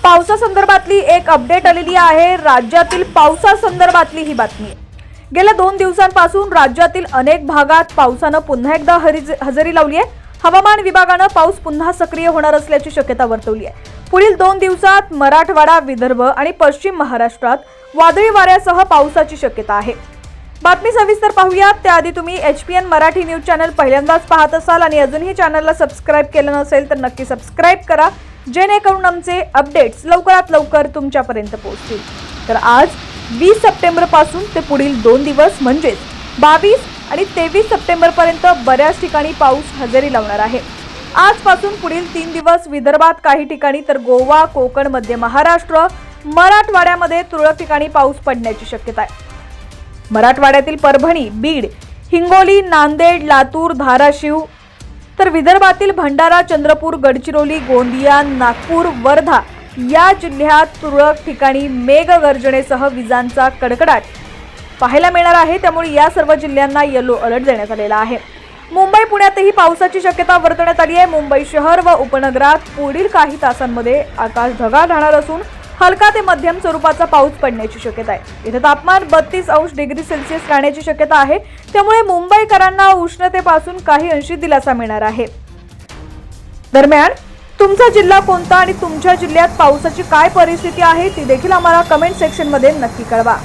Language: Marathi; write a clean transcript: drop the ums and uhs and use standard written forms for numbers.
पावसासंदर्भातली एक अपडेट आलेली आहे। राज्यातील पावसासंदर्भातली ही बातमी। गेल्या 2 दिवसांपासून राज्यातील अनेक भागात पावसानं पुन्हा एकदा हजेरी लावली आहे। हवामान विभागानं पाऊस पुन्हा सक्रिय होणार असल्याची शक्यता वर्तवली आहे। पुढील 2 दिवसात मराठवाडा, विदर्भ आणि पश्चिम महाराष्ट्रात वादळी वाऱ्यासह पावसाची शक्यता आहे। बातमी सविस्तर पाहूयात। त्याआधी तुम्ही HPN मराठी न्यूज चॅनल पहिल्यांदाच पाहत असाल आणि अजूनही चॅनलला सबस्क्राइब केलं नसेल तर नक्की सबस्क्राइब करा, जेणेकरून आमचे अपडेट्स लवकरात लवकर तुमच्यापर्यंत पोहोचतील। तर आज 20 सप्टेंबर पासून ते पुढील 2 दिवस म्हणजे 22 आणि 23 सप्टेंबर पर्यंत बऱ्याच ठिकाणी पाऊस हजेरी लावणार आहे। आजपासून पुढील 3 दिवस विदर्भात काही ठिकाणी तर गोवा, कोकण, मध्य महाराष्ट्र, मराठवाड्यामध्ये तुरळक ठिकाणी पाऊस पडण्याची शक्यता आहे। मराठवाड्यातील परभणी, बीड, हिंगोली, नांदेड, लातूर, धाराशिव तर विदर्भातील भंडारा, चंद्रपूर, गडचिरोली, गोंदिया, नागपूर, वर्धा या जिल्ह्यात तुरळक ठिकाणी मेघगर्जनेसह विजांचा कडकडाट पाहायला मिळणार आहे। त्यामुळे या सर्व जिल्ह्यांना येलो अलर्ट देण्यात आलेला आहे। मुंबई, पुण्यातही पावसाची शक्यता वर्तवण्यात आली आहे। मुंबई शहर व उपनगरात पुढील काही तासांमध्ये आकाश ढगाळ राहणार असून हलका ते मध्यम स्वरूपाचा पाऊस पडण्याची शक्यता आहे। इथे तापमान 32 डिग्री सेल्सिअस राहण्याची शक्यता आहे। त्यामुळे मुंबईकरांना उष्णतेपासून काही अंशी दिलासा मिळणार आहे। दरम्यान तुमचा जिल्हा कोणता आणि तुमच्या जिल्ह्यात पावसाची काय परिस्थिती आहे ती देखील आम्हाला कमेंट सेक्शन मध्ये नक्की कळवा।